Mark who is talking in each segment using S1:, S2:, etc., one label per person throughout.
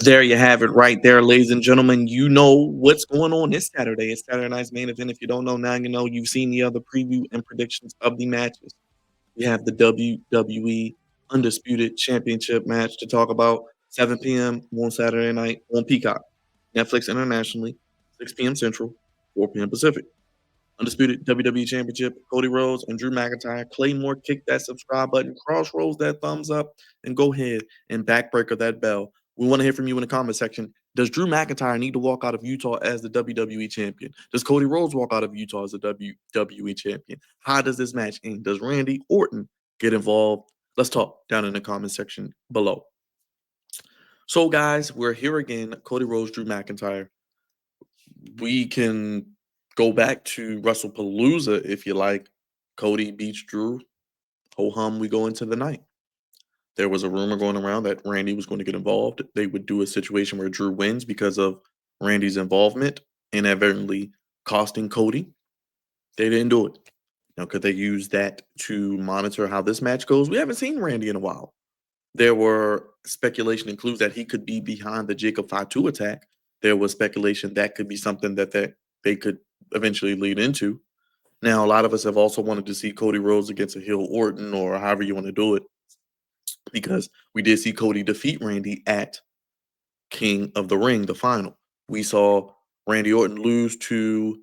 S1: There you have it right there, ladies and gentlemen. You know what's going on this Saturday. It's Saturday night's main event. If you don't know now, you know you've seen the other preview and predictions of the matches. We have the WWE Undisputed Championship match to talk about. 7 p.m. on Saturday night on Peacock, Netflix internationally, 6 p.m. Central, 4 p.m. Pacific. Undisputed WWE Championship, Cody Rhodes and Drew McIntyre. Claymore, kick that subscribe button, crossroads that thumbs up, and go ahead and backbreaker that bell. We want to hear from you in the comment section. Does Drew McIntyre need to walk out of Utah as the WWE champion? Does Cody Rhodes walk out of Utah as the WWE champion? How does this match end? Does Randy Orton get involved? Let's talk down in the comment section below. So, guys, we're here again. Cody Rhodes, Drew McIntyre. We can go back to WrestlePalooza if you like. Cody beats Drew. Ho hum, we go into the night. There was a rumor going around that Randy was going to get involved. They would do a situation where Drew wins because of Randy's involvement, inadvertently costing Cody. They didn't do it. Now, could they use that to monitor how this match goes? We haven't seen Randy in a while. There were speculation and clues that he could be behind the Jacob Fatu attack. There was speculation that could be something that they could eventually lead into. Now, a lot of us have also wanted to see Cody Rhodes against a heel Orton or however you want to do it, because we did see Cody defeat Randy at King of the Ring, the final. We saw Randy Orton lose to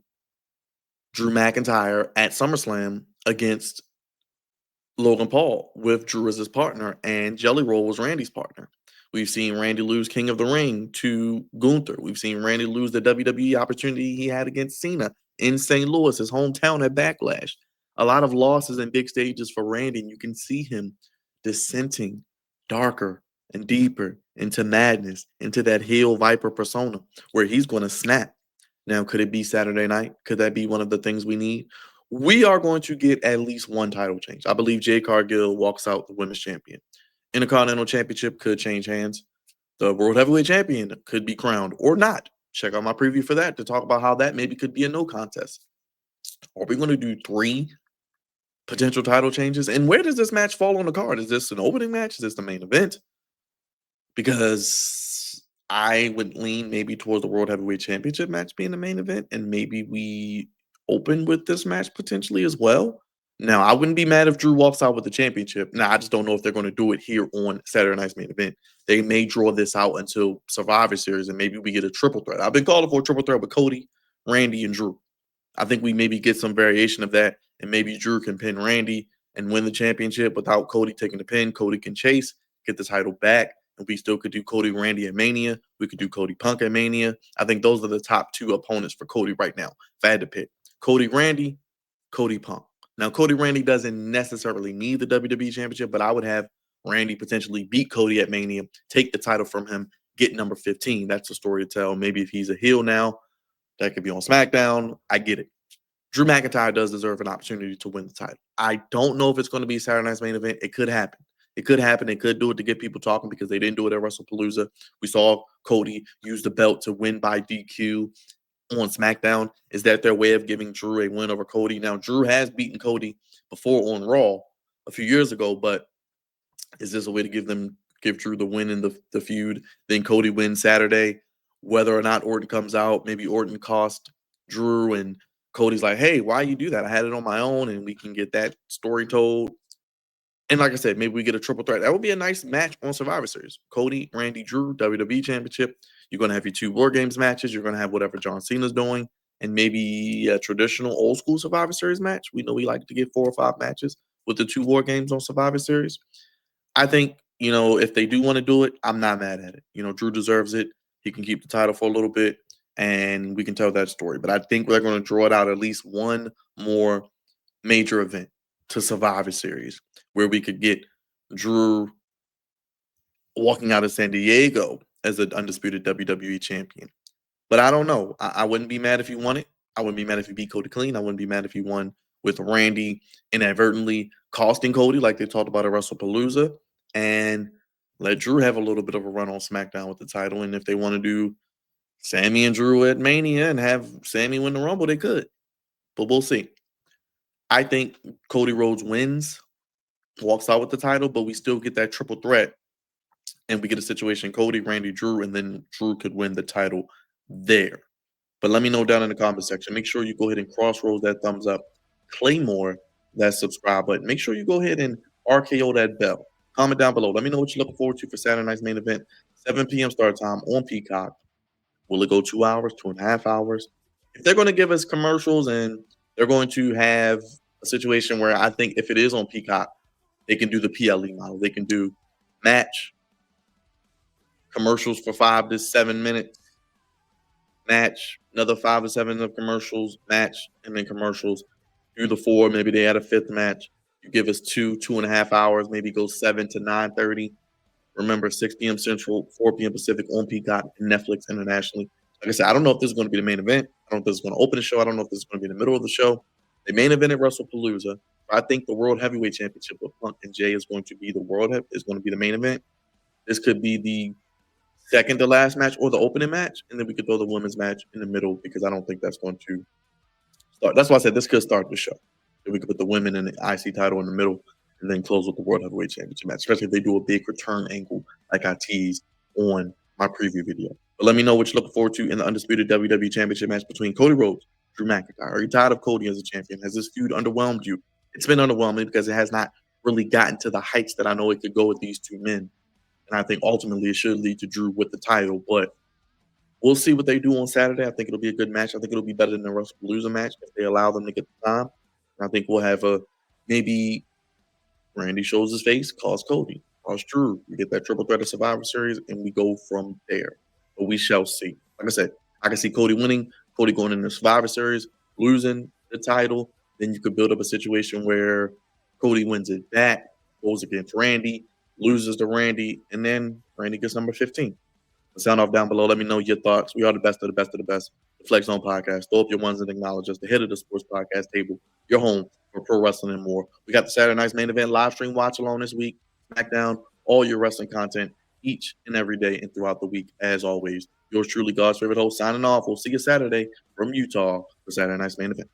S1: Drew McIntyre at SummerSlam against Logan Paul with Drew as his partner, and Jelly Roll was Randy's partner. We've seen Randy lose King of the Ring to Gunther. We've seen Randy lose the WWE opportunity he had against Cena in St. Louis, his hometown at Backlash. A lot of losses and big stages for Randy, and you can see him descending darker and deeper into madness, into that heel Viper persona where he's going to snap. Now, could it be Saturday night? Could that be one of the things we need? We are going to get at least one title change. I believe Jade Cargill walks out the women's champion. Intercontinental Championship could change hands. The World Heavyweight Champion could be crowned or not. Check out my preview for that to talk about how that maybe could be a no contest. Are we going to do 3 potential title changes? And where does this match fall on the card? Is this an opening match? Is this the main event? Because I would lean maybe towards the World Heavyweight Championship match being the main event, and maybe we open with this match potentially as well. Now, I wouldn't be mad if Drew walks out with the championship. Now, I just don't know if they're going to do it here on Saturday night's main event. They may draw this out until Survivor Series, and maybe we get a triple threat. I've been calling for a triple threat with Cody, Randy, and Drew. I think we maybe get some variation of that, and maybe Drew can pin Randy and win the championship without Cody taking the pin. Cody can chase, get the title back, and we still could do Cody Randy at Mania. We could do Cody Punk at Mania. I think those are the top 2 opponents for Cody right now. If I had to pick Cody Randy, Cody Punk. Now, Cody Randy doesn't necessarily need the WWE Championship, but I would have Randy potentially beat Cody at Mania, take the title from him, get number 15. That's a story to tell. Maybe if he's a heel now, that could be on SmackDown. I get it. Drew McIntyre does deserve an opportunity to win the title. I don't know if it's going to be Saturday night's main event. It could happen. It could happen. They could do it to get people talking because they didn't do it at WrestlePalooza. We saw Cody use the belt to win by DQ on SmackDown. Is that their way of giving Drew a win over Cody? Now, Drew has beaten Cody before on Raw a few years ago, but is this a way to give Drew the win in the feud? Then Cody wins Saturday. Whether or not Orton comes out, maybe Orton cost Drew, and Cody's like, hey, why you do that? I had it on my own, and we can get that story told. And like I said, maybe we get a triple threat. That would be a nice match on Survivor Series. Cody, Randy, Drew, WWE Championship. You're going to have your 2 War Games matches. You're going to have whatever John Cena's doing, and maybe a traditional old school Survivor Series match. We know we like to get 4 or 5 matches with the 2 War Games on Survivor Series. I think, if they do want to do it, I'm not mad at it. Drew deserves it. He can keep the title for a little bit, and we can tell that story. But I think we're going to draw it out at least one more major event to Survivor Series where we could get Drew walking out of San Diego as an undisputed WWE champion. But I don't know. I wouldn't be mad if he won it. I wouldn't be mad if he beat Cody clean. I wouldn't be mad if he won with Randy inadvertently costing Cody like they talked about at WrestlePalooza, and let Drew have a little bit of a run on SmackDown with the title. And if they want to do Sammy and Drew at Mania and have Sammy win the Rumble, they could. But we'll see. I think Cody Rhodes wins, walks out with the title, but we still get that triple threat and we get a situation Cody, Randy, Drew, and then Drew could win the title there. But let me know down in the comment section. Make sure you go ahead and crossroads that thumbs up, Claymore that subscribe button. Make sure you go ahead and RKO that bell. Comment down below. Let me know what you're looking forward to for Saturday night's main event, 7 p.m. start time on Peacock. Will it go 2 hours, 2.5 hours? If they're going to give us commercials and they're going to have a situation where I think if it is on Peacock, they can do the PLE model. They can do match, commercials for 5 to 7 minutes, match, another 5 to 7 of commercials, match, and then commercials. Do the 4. Maybe they add a 5th match. You give us 2.5 hours. Maybe go 7 to 9:30. Remember, 6 p.m. Central, 4 p.m. Pacific on Peacock and Netflix internationally. Like I said, I don't know if this is going to be the main event. I don't know if this is going to open the show. I don't know if this is going to be in the middle of the show. The main event at WrestlePalooza. I think the World Heavyweight Championship with Punk and Jay is going to be the main event. This could be the second to last match or the opening match, and then we could throw the women's match in the middle because I don't think that's going to start. That's why I said this could start the show. Then we could put the women and the IC title in the middle, and then close with the World Heavyweight Championship match, especially if they do a big return angle like I teased on my preview video. But let me know what you're looking forward to in the Undisputed WWE Championship match between Cody Rhodes, Drew McIntyre. Are you tired of Cody as a champion? Has this feud underwhelmed you? It's been underwhelming because it has not really gotten to the heights that I know it could go with these two men. And I think ultimately it should lead to Drew with the title. But we'll see what they do on Saturday. I think it'll be a good match. I think it'll be better than the WrestlePalooza match if they allow them to get the time. And I think we'll have a maybe Randy shows his face, calls Cody, calls Drew. We get that triple threat of Survivor Series, and we go from there. But we shall see. Like I said, I can see Cody winning, Cody going in the Survivor Series, losing the title. Then you could build up a situation where Cody wins it back, goes against Randy, loses to Randy, and then Randy gets number 15. Sound off down below. Let me know your thoughts. We are the best of the best of the best. The Flex Zone Podcast. Throw up your ones and acknowledge us. The head of the sports podcast table. Your home for pro wrestling and more. We got the Saturday night's main event live stream watch along this week. SmackDown, all your wrestling content each and every day and throughout the week, as always. Yours truly, God's favorite host, signing off. We'll see you Saturday from Utah for Saturday night's main event.